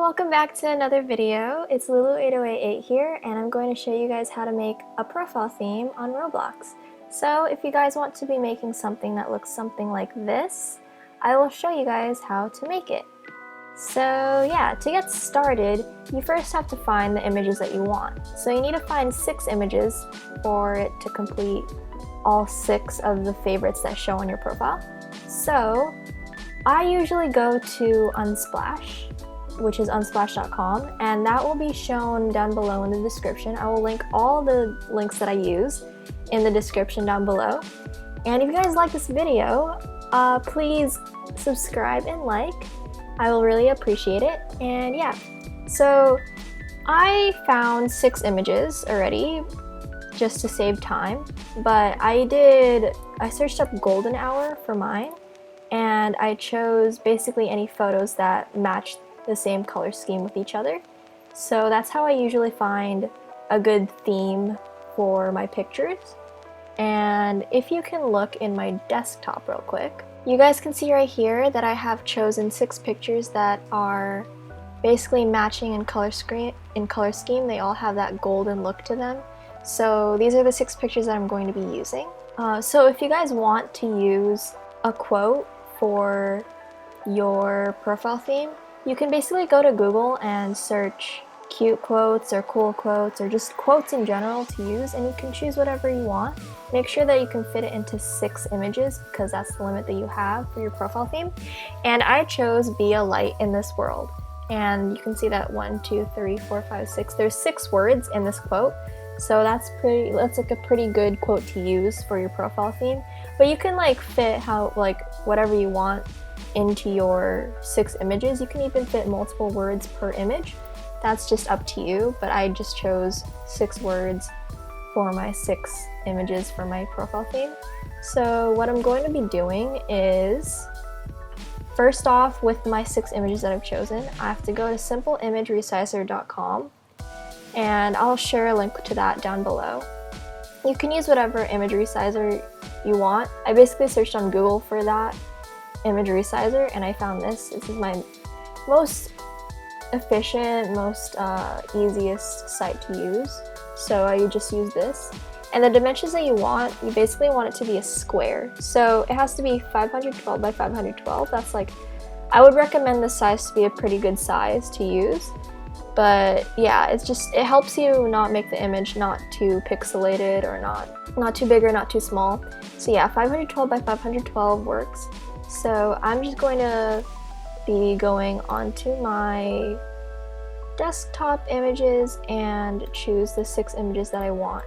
welcome back to another video. It's Lulu8088 here, and I'm going to show you guys how to make a profile theme on Roblox. So if you guys want to be making something that looks something like this, I will show you guys how to make it. So yeah, to get started, you first have to find the images that you want. So you need to find 6 images for it to complete all 6 of the favorites that show on your profile. So I usually go to Unsplash, which is unsplash.com, and that will be shown down below in the description. I will link all the links that I use in the description down below. And if you guys like this video, please subscribe and like. I will really appreciate it. And yeah, so I found 6 images already just to save time, but I searched up golden hour for mine, and I chose basically any photos that matched the same color scheme with each other. So that's how I usually find a good theme for my pictures. And if you can look in my desktop real quick, you guys can see right here that I have chosen 6 pictures that are basically matching in color scheme. They all have that golden look to them. So these are the 6 pictures that I'm going to be using. So if you guys want to use a quote for your profile theme, you can basically go to Google and search cute quotes or cool quotes or just quotes in general to use, and you can choose whatever you want. Make sure that you can fit it into 6 images because that's the limit that you have for your profile theme. And I chose be a light in this world. And you can see that 1, 2, 3, 4, 5, 6. There's 6 words in this quote. So that's like a pretty good quote to use for your profile theme. But you can like fit whatever you want into your 6 images. You can even fit multiple words per image. That's just up to you, but I just chose 6 words for my 6 images for my profile theme. So what I'm going to be doing is, first off, with my 6 images that I've chosen, I have to go to simpleimageresizer.com, and I'll share a link to that down below. You can use whatever image resizer you want. I basically searched on Google for that image resizer, and I found this. This is my most efficient, most easiest site to use. So I just use this. And the dimensions that you basically want it to be a square. So it has to be 512 by 512. That's like, I would recommend this size to be a pretty good size to use. But yeah, it helps you not make the image not too pixelated or not too big or not too small. So yeah, 512 by 512 works. So I'm just going to be going onto my desktop images and choose the 6 images that I want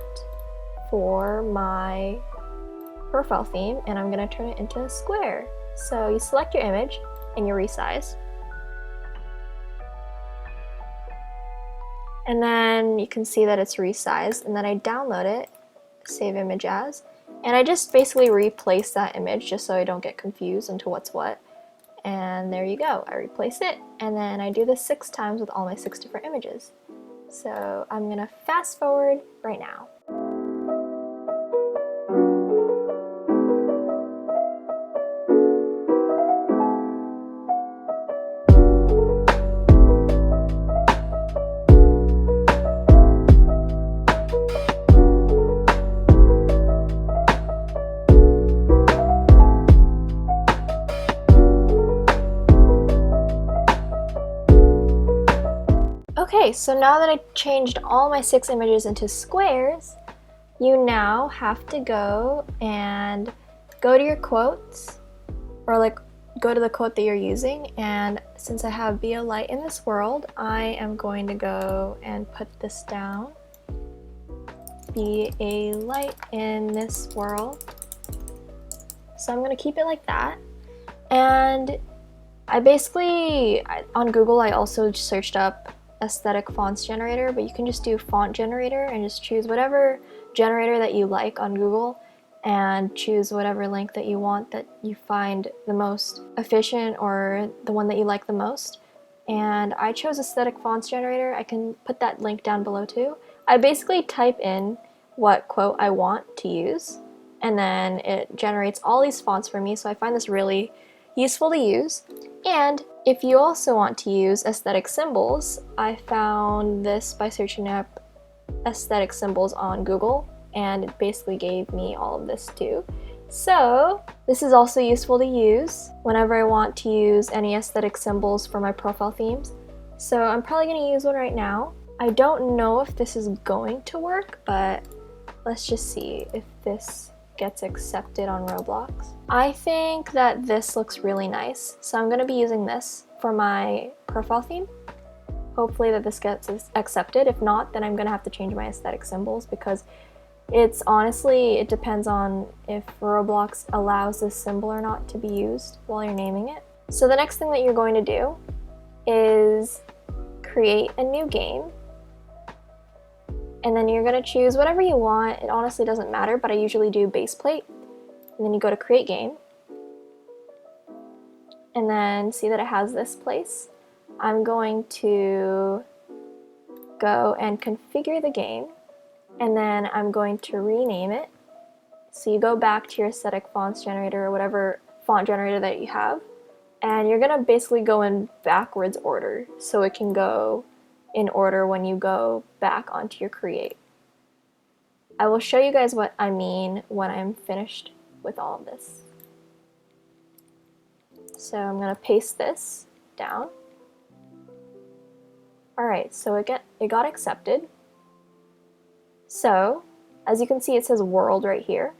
for my profile theme, and I'm going to turn it into a square. So you select your image and you resize. And then you can see that it's resized, and then I download it, save image as, and I just basically replace that image just so I don't get confused into what's what. And there you go, I replace it, and then I do this 6 times with all my 6 different images. So I'm gonna fast forward right now. Okay, so now that I changed all my 6 images into squares, you now have to go to your quotes, or go to the quote that you're using, and since I have be a light in this world, I am going to go and put this down. Be a light in this world. So I'm going to keep it like that. And on Google, I also searched up aesthetic fonts generator, but you can just do font generator and just choose whatever generator that you like on Google and choose whatever link that you want that you find the most efficient or the one that you like the most. And I chose aesthetic fonts generator. I can put that link down below too. I basically type in what quote I want to use, and then it generates all these fonts for me, so I find this really useful to use. And if you also want to use aesthetic symbols, I found this by searching up aesthetic symbols on Google, and it basically gave me all of this too. So this is also useful to use whenever I want to use any aesthetic symbols for my profile themes. So I'm probably going to use one right now. I don't know if this is going to work, but let's just see if this gets accepted on Roblox. I think that this looks really nice, so I'm going to be using this for my profile theme. Hopefully that this gets accepted. If not, then I'm going to have to change my aesthetic symbols, because it's honestly, it depends on if Roblox allows this symbol or not to be used while you're naming it. So the next thing that you're going to do is create a new game. And then you're going to choose whatever you want. It honestly doesn't matter, but I usually do base plate. And then you go to create game. And then see that it has this place. I'm going to go and configure the game. And then I'm going to rename it. So you go back to your aesthetic fonts generator or whatever font generator that you have. And you're going to basically go in backwards order, so it can go in order when you go back onto your create. I will show you guys what I mean when I'm finished with all of this. So I'm going to paste this down. Alright, so it got accepted. So, as you can see, it says world right here.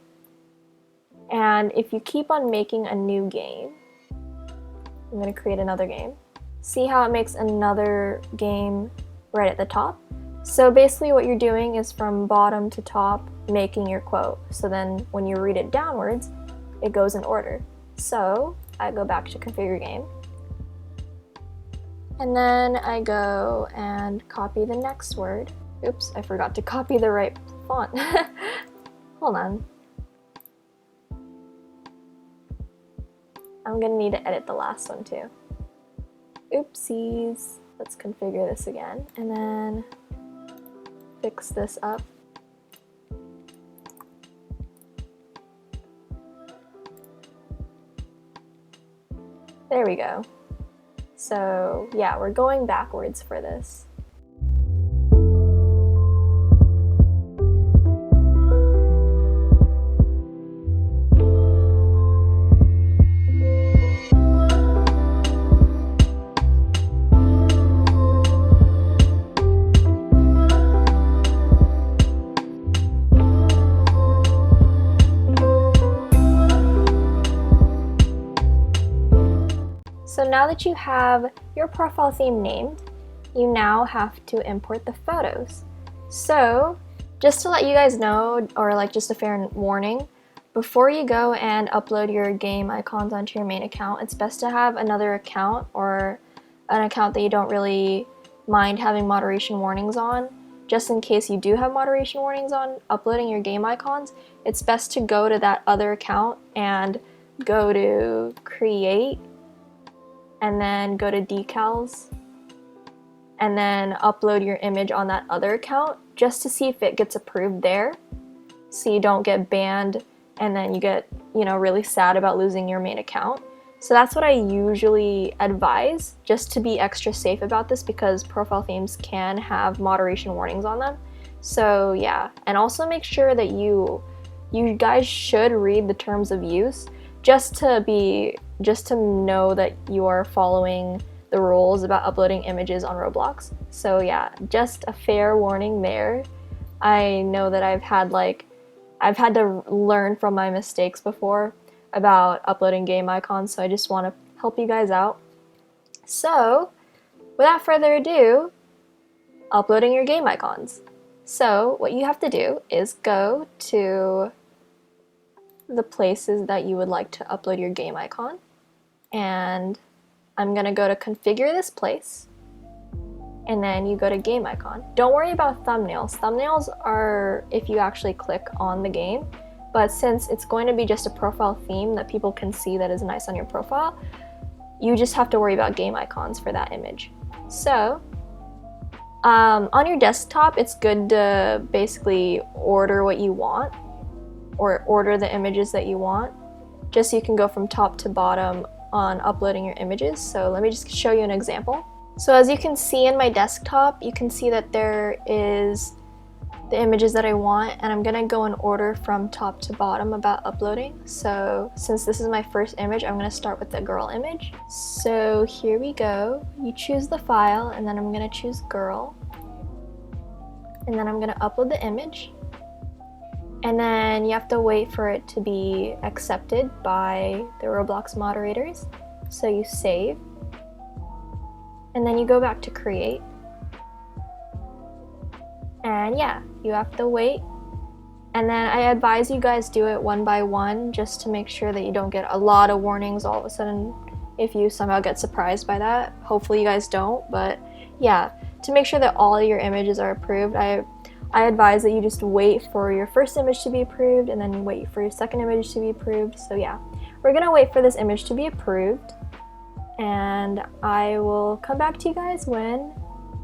And if you keep on making a new game, I'm going to create another game. See how it makes another game right at the top? So basically what you're doing is from bottom to top making your quote. So then when you read it downwards, it goes in order. So I go back to configure game. And then I go and copy the next word. Oops, I forgot to copy the right font. Hold on. I'm gonna need to edit the last one too. Oopsies. Let's configure this again and then fix this up. There we go. So yeah, we're going backwards for this. So now that you have your profile theme named, you now have to import the photos. So just to let you guys know, or like just a fair warning, before you go and upload your game icons onto your main account, it's best to have another account or an account that you don't really mind having moderation warnings on. Just in case you do have moderation warnings on uploading your game icons, it's best to go to that other account and go to create, and then go to decals, and then upload your image on that other account just to see if it gets approved there, so you don't get banned and then you get, you know, really sad about losing your main account. So that's what I usually advise, just to be extra safe about this, because profile themes can have moderation warnings on them. So yeah, and also make sure that you guys should read the terms of use, just to know that you are following the rules about uploading images on Roblox. So yeah, just a fair warning there. I know that I've had to learn from my mistakes before about uploading game icons, so I just want to help you guys out. So without further ado, uploading your game icons. So what you have to do is go to the places that you would like to upload your game icon, and I'm gonna go to configure this place, and then you go to game icon. Don't worry about thumbnails. Thumbnails are if you actually click on the game, but since it's going to be just a profile theme that people can see that is nice on your profile, you just have to worry about game icons for that image. So on your desktop, it's good to basically order what you want, or order the images that you want, just so you can go from top to bottom on uploading your images. So let me just show you an example. So as you can see in my desktop, you can see that there is the images that I want, and I'm gonna go in order from top to bottom about uploading. So since this is my first image, I'm gonna start with the girl image. So here we go. You choose the file, and then I'm gonna choose girl. And then I'm gonna upload the image. And then you have to wait for it to be accepted by the Roblox moderators. So you save. And then you go back to create. And yeah, you have to wait. And then I advise you guys do it one by one just to make sure that you don't get a lot of warnings all of a sudden if you somehow get surprised by that. Hopefully you guys don't, but yeah, to make sure that all your images are approved, I advise that you just wait for your first image to be approved and then you wait for your second image to be approved. So yeah, we're gonna wait for this image to be approved and I will come back to you guys when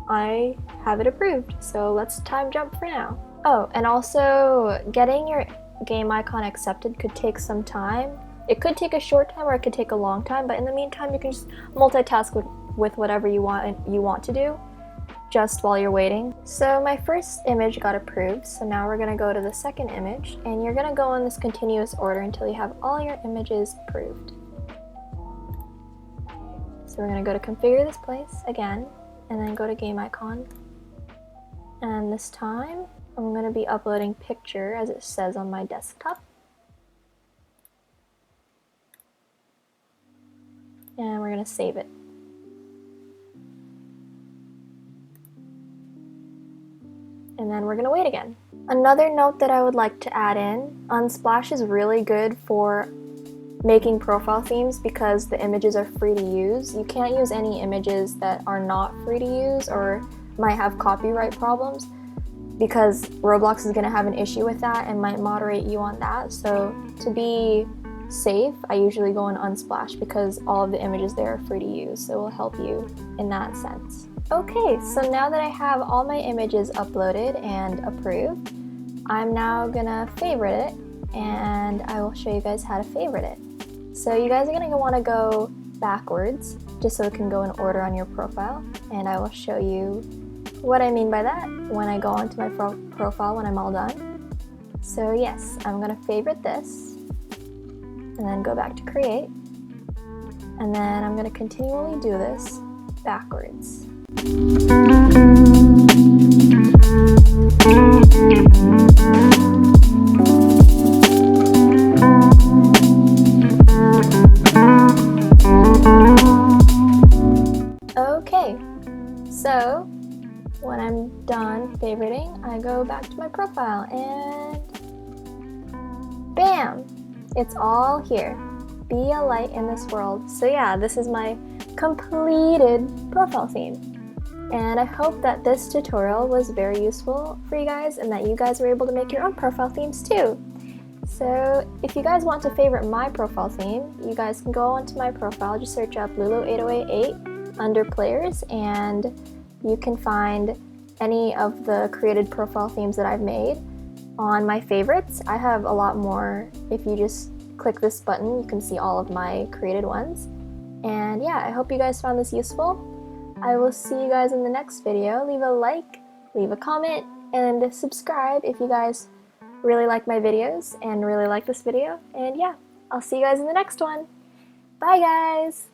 I have it approved. So let's time jump for now. Oh, and also getting your game icon accepted could take some time. It could take a short time or it could take a long time, but in the meantime you can just multitask with whatever you want to do just while you're waiting. So my first image got approved, so now we're gonna go to the second image and you're gonna go in this continuous order until you have all your images approved. So we're gonna go to configure this place again and then go to game icon, and this time I'm going to be uploading picture as it says on my desktop, and we're going to save it. And then we're going to wait again. Another note that I would like to add in, Unsplash is really good for making profile themes because the images are free to use. You can't use any images that are not free to use or might have copyright problems because Roblox is going to have an issue with that and might moderate you on that. So to be safe, I usually go on Unsplash because all of the images there are free to use, so it will help you in that sense. Okay, so now that I have all my images uploaded and approved, I'm now gonna favorite it and I will show you guys how to favorite it. So you guys are going to want to go backwards just so it can go in order on your profile, and I will show you what I mean by that when I go onto my profile when I'm all done. So yes, I'm going to favorite this and then go back to create, and then I'm going to continually do this backwards. Okay, so when I'm done favoriting, I go back to my profile and bam! It's all here. Be a light in this world. So yeah, this is my completed profile theme. And I hope that this tutorial was very useful for you guys and that you guys were able to make your own profile themes too. So if you guys want to favorite my profile theme, you guys can go onto my profile, just search up Lulu8088 under players, and you can find any of the created profile themes that I've made on my favorites. I have a lot more. If you just click this button, you can see all of my created ones. And yeah, I hope you guys found this useful. I will see you guys in the next video. Leave a like, leave a comment, and subscribe if you guys really like my videos and really like this video. And yeah, I'll see you guys in the next one. Bye guys!